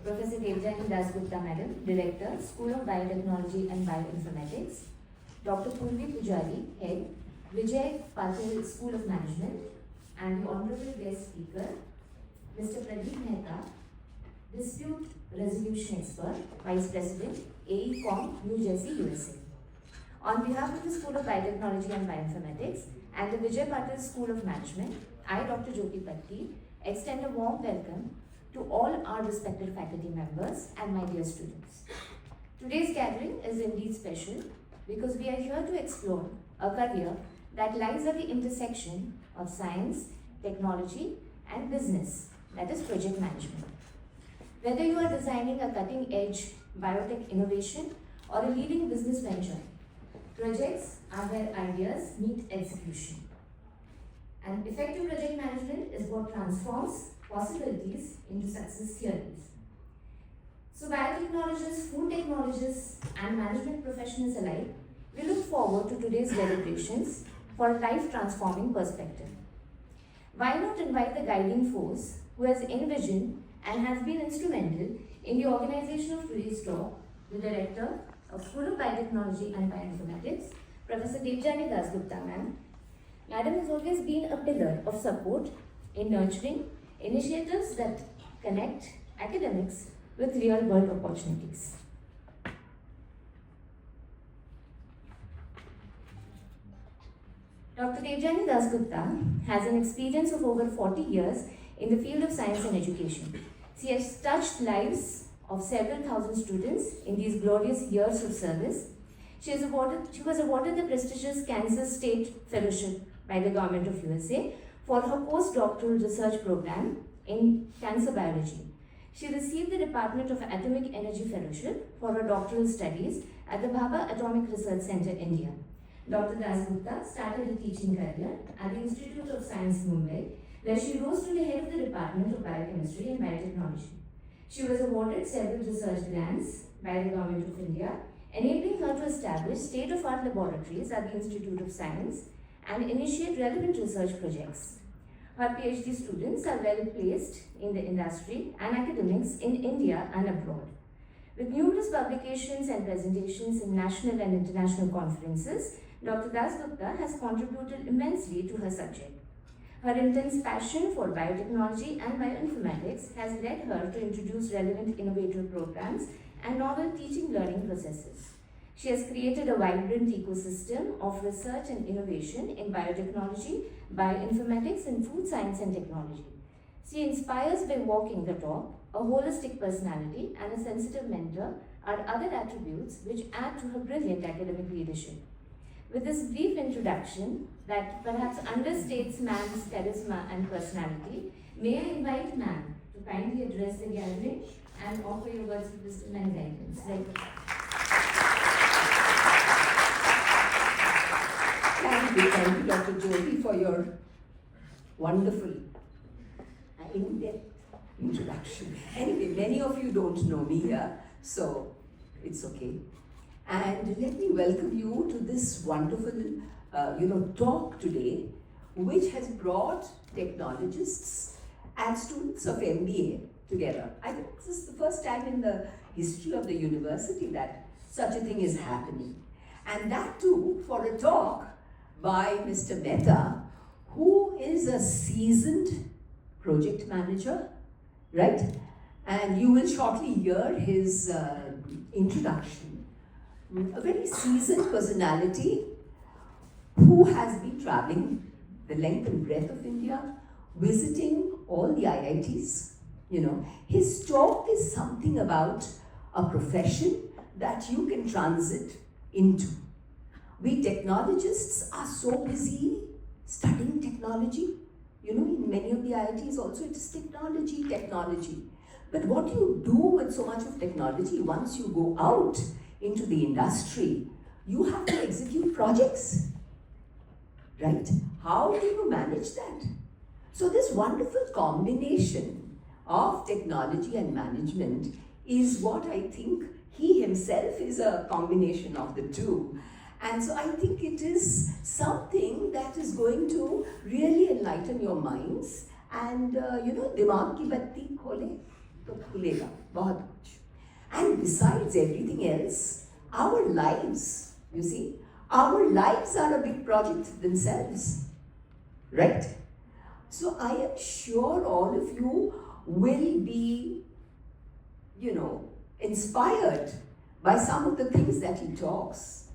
Professor Devjani Dasgupta Madam, Director, School of Biotechnology and Bioinformatics, Dr. Purvi Pujari, Head, Vijay Patil School of Management, and the Honorable Guest Speaker, Mr. Pradip Mehta, Dispute Resolution Expert, Vice President, AECOM, New Jersey, USA. On behalf of the School of Biotechnology and Bioinformatics and the Vijay Patil School of Management, I, Dr. Jyoti, Patil, extend a warm welcome to all our respected faculty members and my dear students. Today's gathering is indeed special because we are here to explore a career that lies at the intersection of science, technology, and business, that is project management. Whether you are designing a cutting-edge biotech innovation or a leading business venture, projects are where ideas meet execution. And effective project management is what transforms possibilities into success theories. So biotechnologists, food technologists, and management professionals alike, we look forward to today's deliberations for a life-transforming perspective. Why not invite the guiding force who has envisioned and has been instrumental in the organization of today's talk, the Director of School of Biotechnology and Bioinformatics, Professor Devjani Dasgupta Ma'am. Madam has always been a pillar of support in nurturing initiatives that connect academics with real-world opportunities. Dr. Devjani Dasgupta has an experience of over 40 years in the field of science and education. She has touched lives of several thousand students in these glorious years of service. She was awarded the prestigious Kansas State Fellowship by the government of USA for her postdoctoral research program in cancer biology. She received the Department of Atomic Energy Fellowship for her doctoral studies at the Bhabha Atomic Research Center, India. Dr. Dasgupta started a teaching career at the Institute of Science, Mumbai, where she rose to the head of the Department of Biochemistry and Biotechnology. She was awarded several research grants by the Government of India, enabling her to establish state-of-art laboratories at the Institute of Science and initiate relevant research projects. Her PhD students are well placed in the industry and academics in India and abroad. With numerous publications and presentations in national and international conferences, Dr. Dasgupta has contributed immensely to her subject. Her intense passion for biotechnology and bioinformatics has led her to introduce relevant innovative programs and novel teaching learning processes. She has created a vibrant ecosystem of research and innovation in biotechnology, bioinformatics, and food science and technology. She inspires by walking the talk. A holistic personality and a sensitive mentor are other attributes which add to her brilliant academic leadership. With this brief introduction that perhaps understates ma'am's charisma and personality, may I invite ma'am to kindly address the gathering and offer your words of wisdom and guidance. Thank you, Dr. Jyoti, for your wonderful in-depth introduction. Anyway, many of you don't know me here, so it's okay. And let me welcome you to this wonderful, talk today, which has brought technologists and students of MBA together. I think this is the first time in the history of the university that such a thing is happening. And that too for a talk by Mr. Mehta, who is a seasoned project manager, right? And you will shortly hear his introduction. A very seasoned personality who has been traveling the length and breadth of India, visiting all the IITs. His talk is something about a profession that you can transit into. We technologists are so busy studying technology. In many of the IITs also it is technology. But what you do with so much of technology, once you go out into the industry, you have to execute projects, right? How do you manage that? So this wonderful combination of technology and management is what I think he himself is a combination of the two. And so I think it is something that is going to really enlighten your minds and, dimag ki batti khole. तो खुलेगा बहुत कुछ. And besides everything else, our lives, you see, our lives are a big project themselves, right? So I am sure all of you will be, inspired by some of the things that he talks,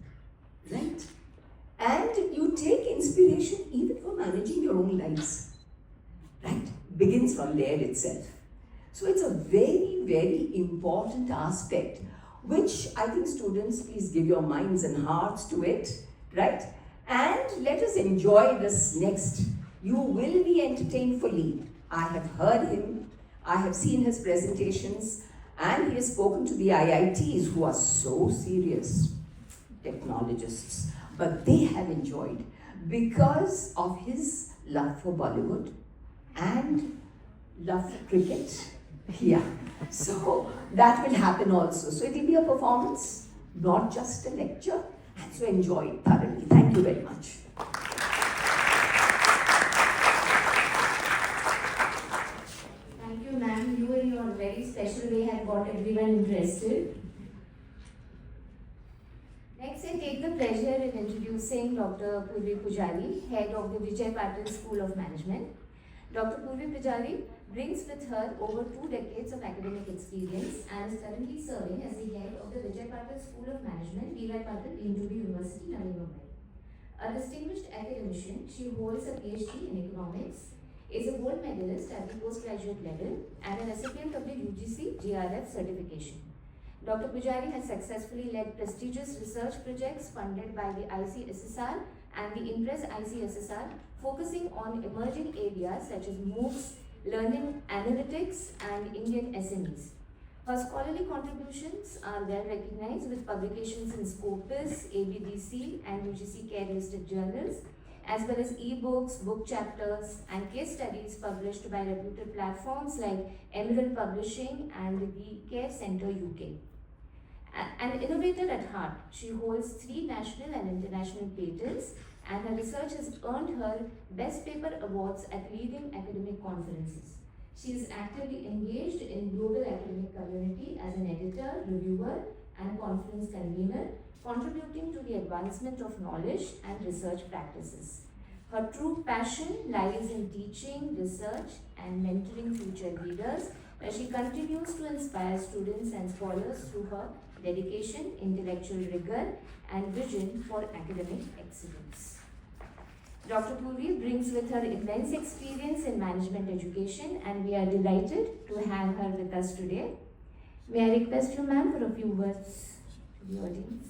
right? And you take inspiration even for managing your own lives, right? Begins from there itself. So it's a very, very important aspect, which I think students, please give your minds and hearts to it, right? And let us enjoy this next. You will be entertained fully. I have heard him, I have seen his presentations, and he has spoken to the IITs who are so serious technologists, but they have enjoyed because of his love for Bollywood and love for cricket. Yeah, so that will happen also. So it will be a performance, not just a lecture, and so enjoy it thoroughly. Thank you very much. Thank you, ma'am. You in your very special way have got everyone interested. Next, I take the pleasure in introducing Dr. Purvi Pujari, head of the Vijay Patil School of Management. Dr. Purvi Pujari brings with her over 2 decades of academic experience and is currently serving as the head of the Vijay Patil School of Management, V.Y. Patil, Navi University, Navi, Mumbai. A distinguished academician, she holds a PhD in economics, is a gold medalist at the postgraduate level, and a recipient of the UGC GRF certification. Dr. Pujari has successfully led prestigious research projects funded by the ICSSR and the INPRES ICSSR, focusing on emerging areas such as MOOCs, learning analytics, and Indian SMEs. Her scholarly contributions are well recognized with publications in Scopus, ABDC, and UGC Care listed journals, as well as e-books, book chapters, and case studies published by reputed platforms like Emerald Publishing and the Care Center UK. An innovator at heart, she holds 3 national and international patents, and her research has earned her Best Paper awards at leading academic conferences. She is actively engaged in global academic community as an editor, reviewer, and conference convener, contributing to the advancement of knowledge and research practices. Her true passion lies in teaching, research, and mentoring future leaders, where she continues to inspire students and scholars through her dedication, intellectual rigor, and vision for academic excellence. Dr. Purvi brings with her immense experience in management education, and we are delighted to have her with us today. May I request you, ma'am, for a few words to the audience?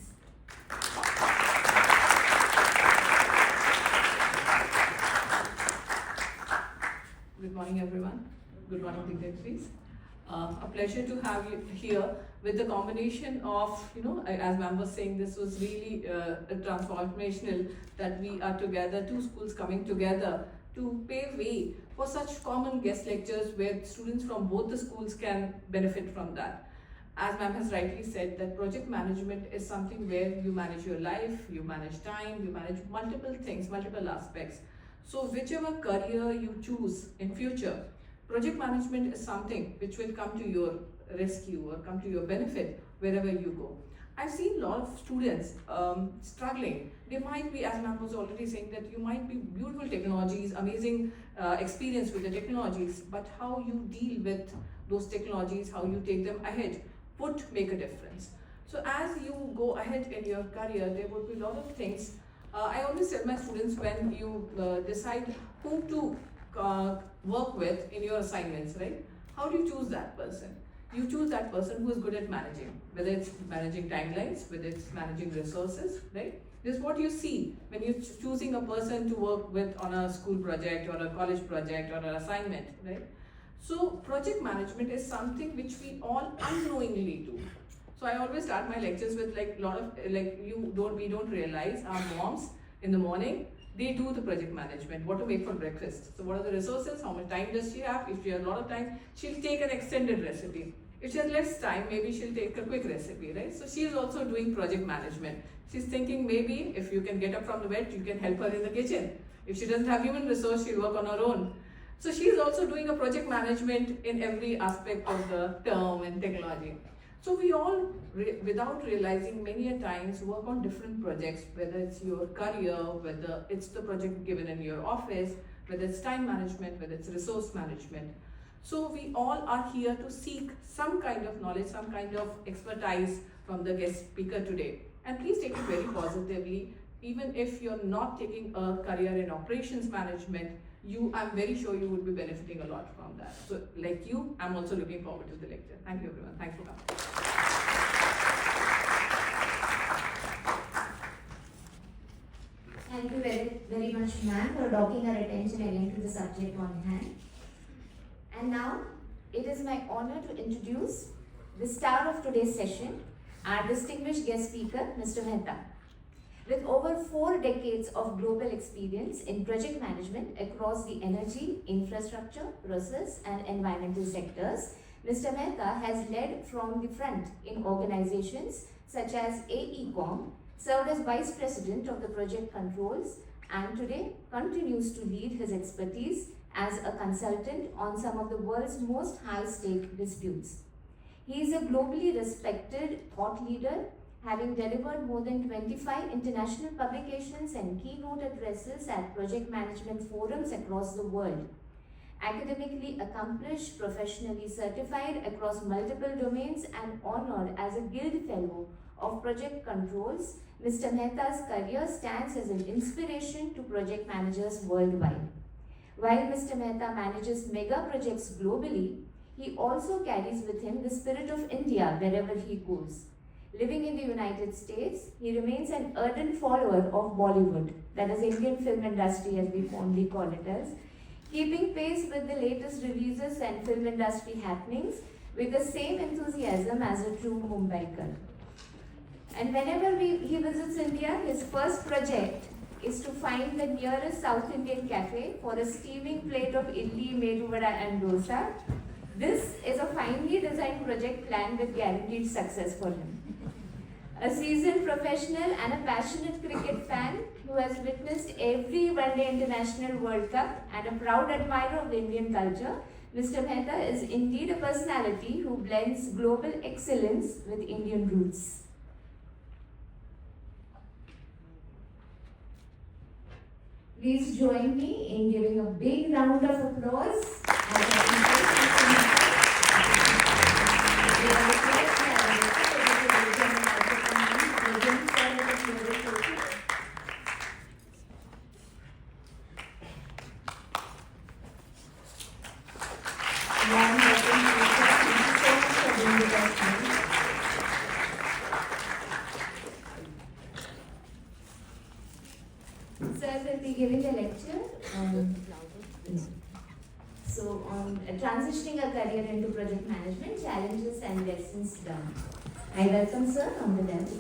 Good morning, everyone. Good morning, dignitaries. A pleasure to have you here with the combination of, as ma'am was saying, this was really transformational that we are together, 2 schools coming together to pave way for such common guest lectures where students from both the schools can benefit from that. As ma'am has rightly said, that project management is something where you manage your life, you manage time, you manage multiple things, multiple aspects. So whichever career you choose in future, project management is something which will come to your rescue or come to your benefit wherever you go. I've seen a lot of students struggling. They might be, as ma'am was already saying, that you might be beautiful technologies, amazing experience with the technologies, but how you deal with those technologies, how you take them ahead would make a difference. So as you go ahead in your career, there would be a lot of things. I always tell my students, when you decide who to work with in your assignments, right? How do you choose that person? You choose that person who is good at managing, whether it's managing timelines, whether it's managing resources, right? This is what you see when you're choosing a person to work with on a school project or a college project or an assignment, right? So project management is something which we all unknowingly do. So I always start my lectures with we don't realize our moms in the morning, they do the project management, what to make for breakfast. So what are the resources, how much time does she have? If she has a lot of time, she'll take an extended recipe. If she has less time, maybe she'll take a quick recipe, right? So she is also doing project management. She's thinking maybe if you can get up from the bed, you can help her in the kitchen. If she doesn't have human resource, she'll work on her own. So she is also doing a project management in every aspect of the term and technology. So we all, without realizing, many a times work on different projects, whether it's your career, whether it's the project given in your office, whether it's time management, whether it's resource management. So we all are here to seek some kind of knowledge, some kind of expertise from the guest speaker today. And please take it very positively. Even if you're not taking a career in operations management, I'm very sure you would be benefiting a lot from that. So like you, I'm also looking forward to the lecture. Thank you everyone. Thanks for coming. Thank you very, very much, ma'am, for drawing our attention again to the subject on hand. And now, it is my honor to introduce the star of today's session, our distinguished guest speaker, Mr. Mehta. With over 4 decades of global experience in project management across the energy, infrastructure, process, and environmental sectors, Mr. Mehta has led from the front in organizations such as AECOM, served as Vice President of the Project Controls, and today continues to lead his expertise as a consultant on some of the world's most high-stake disputes. He is a globally respected thought leader, having delivered more than 25 international publications and keynote addresses at project management forums across the world. Academically accomplished, professionally certified across multiple domains, and honored as a Guild Fellow of Project Controls, Mr. Mehta's career stands as an inspiration to project managers worldwide. While Mr. Mehta manages mega projects globally, he also carries with him the spirit of India wherever he goes. Living in the United States, he remains an ardent follower of Bollywood, that is Indian film industry as we fondly call it as, keeping pace with the latest releases and film industry happenings with the same enthusiasm as a true Mumbaiker. And whenever he visits India, his first project is to find the nearest South Indian cafe for a steaming plate of idli, medu vada and dosa. This is a finely designed project plan with guaranteed success for him. A seasoned professional and a passionate cricket fan who has witnessed every one-day international World Cup and a proud admirer of the Indian culture, Mr. Mehta is indeed a personality who blends global excellence with Indian roots. Please join me in giving a big round of applause. Sir will be giving a lecture on transitioning a career into project management, challenges and lessons learned. I welcome sir on the level.